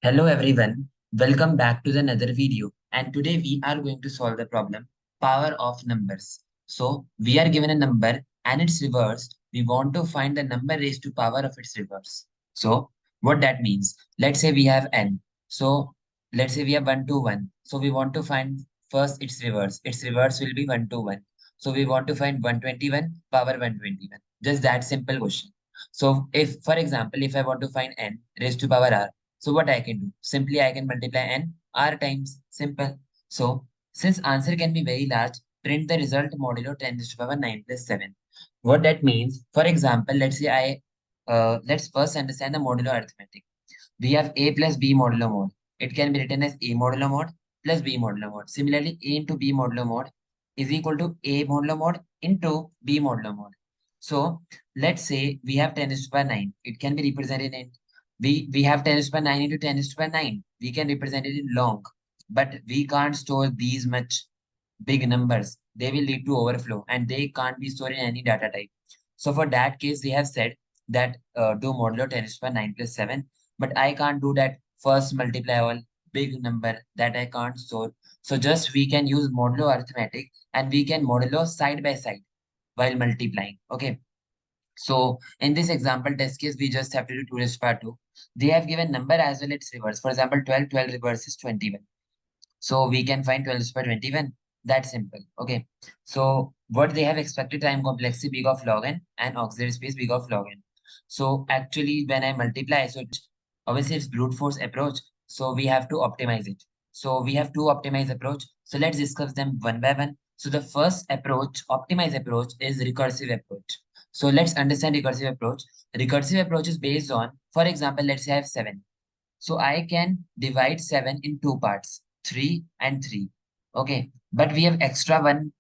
Hello everyone, welcome back to another video, and today we are going to solve the problem power of numbers. So we are given a number and it's reversed. We want to find the number raised to power of its reverse. So what that means, let's say we have n. So let's say we have 1 to 1. So we want to find first its reverse. Its reverse will be 1 to 1. So we want to find 121 power 121. Just that simple question. So if, for example, if I want to find n raised to power r, so what I can do? Simply I can multiply n r times. Simple. So since answer can be very large, print the result modulo 10 to the power 9 plus 7. What that means, for example, let's first understand the modulo arithmetic. We have a plus b modulo mod. It can be written as a modulo mod plus b modulo mod. Similarly, a into b modulo mod is equal to a modulo mod into b modulo mod. So let's say we have 10 to the power 9. It can be represented in we have 10 to the power 9 into 10 to the power 9. We can represent it in long, but we can't store these much big numbers. They will lead to overflow and they can't be stored in any data type. So for that case, they have said that do modulo 10 to the power 9 plus 7, but I can't do that first multiply all big number that I can't store. So just we can use modulo arithmetic and we can modulo side by side while multiplying. Okay. So in this example test case, we just have to do 2 raised to the power 2. They have given number as well its reverse. For example, 12 reverse is 21. So we can find 12 raised to the power 21. That's simple. Okay. So what they have expected time complexity big of log n and auxiliary space big of log n. So actually when I multiply, so obviously it's brute force approach. So we have to optimize it. So we have two optimize approach. So let's discuss them one by one. So the first approach, optimize approach, is recursive approach. So let's understand recursive approach. Recursive approach is based on, for example, let's say I have 7. So I can divide 7 in two parts, 3 and 3. Okay. But we have extra one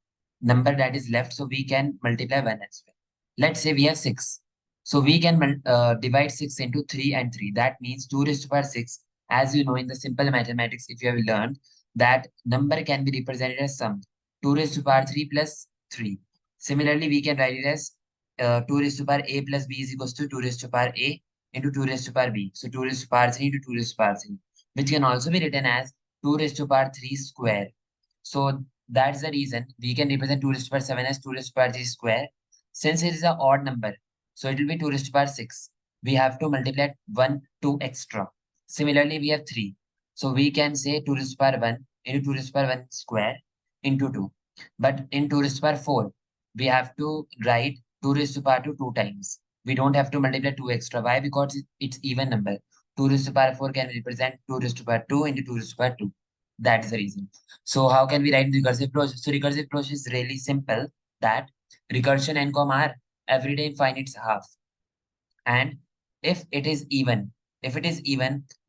number that is left. So we can multiply 1 as well. Let's say we have 6. So we can divide 6 into 3 and 3. That means 2 raised to the power 6. As you know, in the simple mathematics, if you have learned, that number can be represented as sum. 2 raised to the power 3 plus 3. Similarly, we can write it as 2 raised to the power a plus b is equals to 2 raised to the power a into 2 raised to the power b. So 2 raised to the power 3 into 2 raised to the power 3, which can also be written as 2 raised to the power 3 square. So that's the reason we can represent 2 raised to the power 7 as 2 raised to the power 3 square. Since it is an odd number, so it will be 2 raised to the power 6. We have to multiply 1, 2 extra. Similarly, we have 3. So we can say 2 raised to the power 1 into 2 raised to the power 1 square into 2. But in 2 raised to the power 4, we have to write 2 raised to the power 2 times. We don't have to multiply 2 extra. Why? Because it's even number. 2 raised to the power 4 can represent 2 raised to the power 2 into 2 raised to the power 2. That's the reason. So how can we write recursive approach? So recursive approach is really simple, that recursion n comma r every day find its half. And if it is even,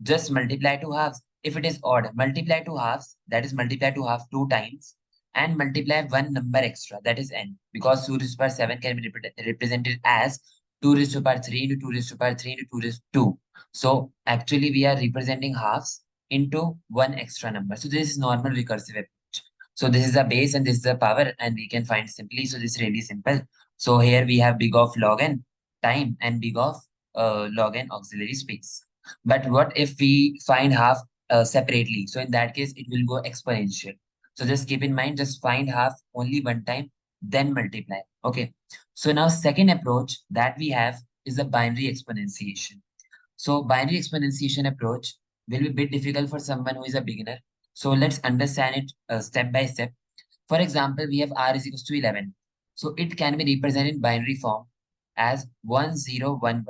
just multiply two halves. If it is odd, multiply two halves, that is multiply two halves 2 times, and multiply one number extra, that is n, because 2 raised to the power 7 can be represented as 2 raised to the power 3 into 2 raised to the power 3 into 2 raised to 2. So actually we are representing halves into one extra number. So this is normal recursive approach. So this is the base and this is the power, and we can find simply. So this is really simple. So here we have big of log n time and big of log n auxiliary space. But what if we find half separately? So in that case, it will go exponential. So just keep in mind, just find half only one time, then multiply. Okay. So now second approach that we have is the binary exponentiation. So binary exponentiation approach will be a bit difficult for someone who is a beginner. So let's understand it step by step. For example, we have r is equals to 11. So it can be represented in binary form as 1011.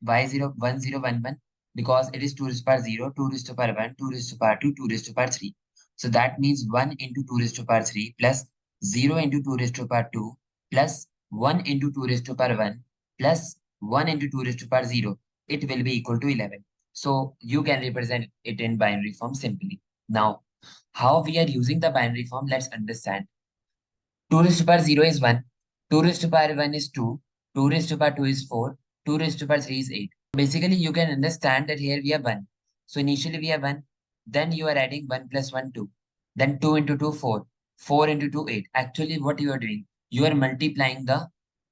Why 1011? Because it is 2 raised to the power 0, 2 raised to the power 1, 2 raised to the power 2, 2 raised to the power 3. So that means 1 into 2 raised to the power 3 plus 0 into 2 raised to the power 2 plus 1 into 2 raised to the power 1 plus 1 into 2 raised to the power 0. It will be equal to 11. So you can represent it in binary form simply. Now, how we are using the binary form, let's understand. 2 raised to the power 0 is 1, 2 raised to the power 1 is 2, 2 raised to the power 2 is 4, 2 raised to the power 3 is 8. Basically, you can understand that here we have 1. So initially we have 1, then you are adding 1 plus 1, 2. Then 2 into 2, 4. 4 into 2, 8. Actually, what you are doing, you are multiplying the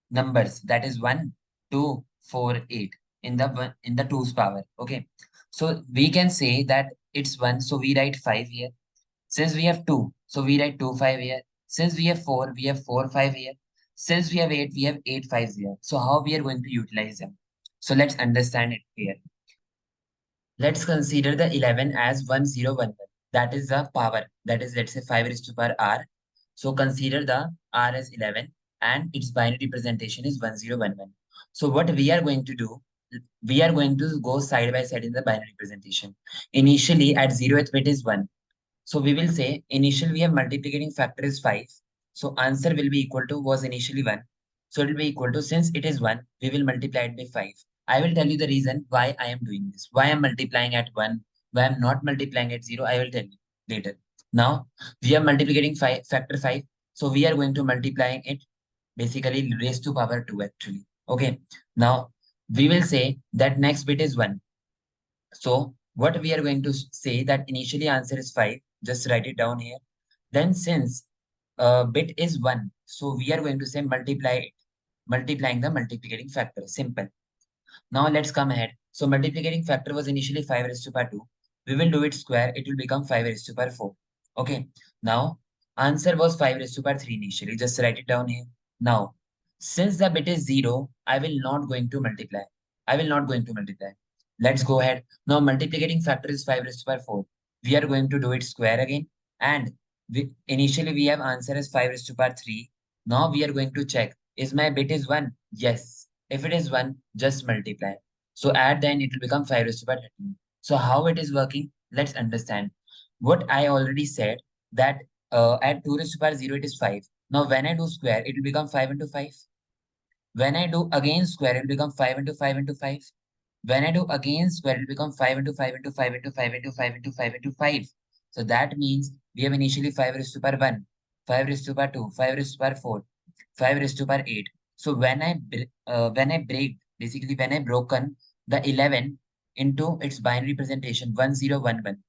numbers. That is 1, 2, 4, 8 in the 2's power. Okay. So we can say that it's 1, so we write 5 here. Since we have 2, so we write 2, 5 here. Since we have 4, we have 4, 5 here. Since we have 8, we have 8, 5 here. So how we are going to utilize them? So let's understand it here. Let's consider the 11 as 1011. That is the power. That is, let's say 5 raised to power r. So consider the r as 11 and its binary representation is 1011. So what we are going to do, we are going to go side by side in the binary representation. Initially at 0th bit is 1. So we will say initially we have multiplicating factor is 5. So answer will be equal to was initially 1. So it will be equal to, since it is 1, we will multiply it by 5. I will tell you the reason why I am doing this. Why I am multiplying at 1, why I am not multiplying at 0, I will tell you later. Now we are multiplicating factor 5. So we are going to multiplying it basically raised to power 2 actually. Okay. Now we will say that next bit is 1. So what we are going to say that initially answer is 5. Just write it down here. Then since bit is 1, so we are going to say multiply it. Multiplying the multiplicating factor. Simple. Now let's come ahead. So multiplicating factor was initially 5 raised to power 2. We will do it square. It will become 5 raised to power 4. Okay. Now answer was 5 raised to power 3 initially. Just write it down here. Now, since the bit is 0, I will not going to multiply. I will not going to multiply. Let's go ahead. Now multiplicating factor is 5 raised to power 4. We are going to do it square again. And initially we have answer as 5 raised to power 3. Now we are going to check. Is my bit is 1? Yes. If it is 1, just multiply. So at the end, it will become 5 raised to power 13. So how it is working? Let's understand. What I already said that at 2 raised to power 0, it is 5. Now when I do square, it will become 5 into 5. When I do again square, it will become 5 into 5 into 5. When I do again square, it will become 5 into 5 into 5 into 5 into 5 into 5 into 5. So that means we have initially 5 raised to power 1, 5 raised to power 2, 5 raised to power 4, 5 raised to power 8. So when I break, basically when I broken the 11 into its binary representation 1011.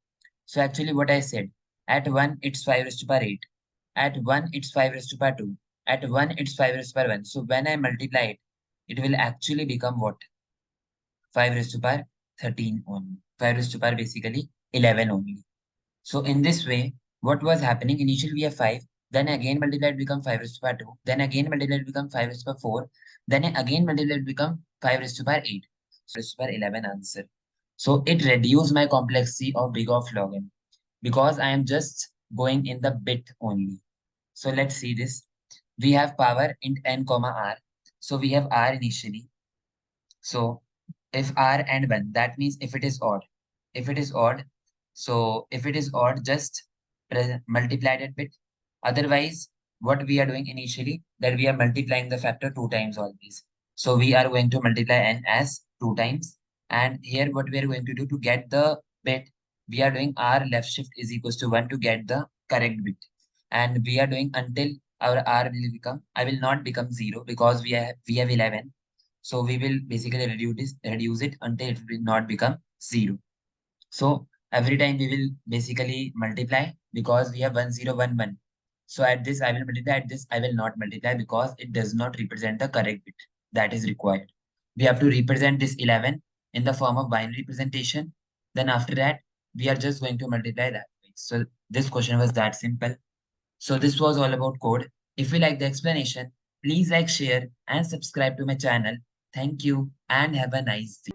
So actually what I said, at 1 it's 5 raised to power 8. At 1 it's 5 raised to power 2. At 1 it's 5 raised to power 1. So when I multiply it, it will actually become what? 5 raised to power 13 only. 5 raised to power basically 11 only. So in this way, what was happening? Initially we have 5, then again multiplied become 5 raised to power 2, then again multiplied become 5 raised to power 4, then again multiplied become 5 raised to power 8. So raised to power 11 answer. So it reduced my complexity of big of log n because I am just going in the bit only. So let's see this. We have power int n comma r. So we have r initially. So if r and 1, that means if it is odd. If it is odd, so if it is odd, just multiply that bit. Otherwise, what we are doing initially, that we are multiplying the factor 2 times always. So we are going to multiply n as 2 times. And here what we are going to do to get the bit, we are doing r left shift is equals to 1 to get the correct bit. And we are doing until our r will become, I will not become 0 because we have 11. So we will basically reduce it until it will not become 0. So every time we will basically multiply because we have 1011. So at this I will multiply, at this I will not multiply because it does not represent the correct bit that is required. We have to represent this 11 in the form of binary representation. Then after that, we are just going to multiply that way. So this question was that simple. So this was all about code. If you like the explanation, please like, share, and subscribe to my channel. Thank you and have a nice day.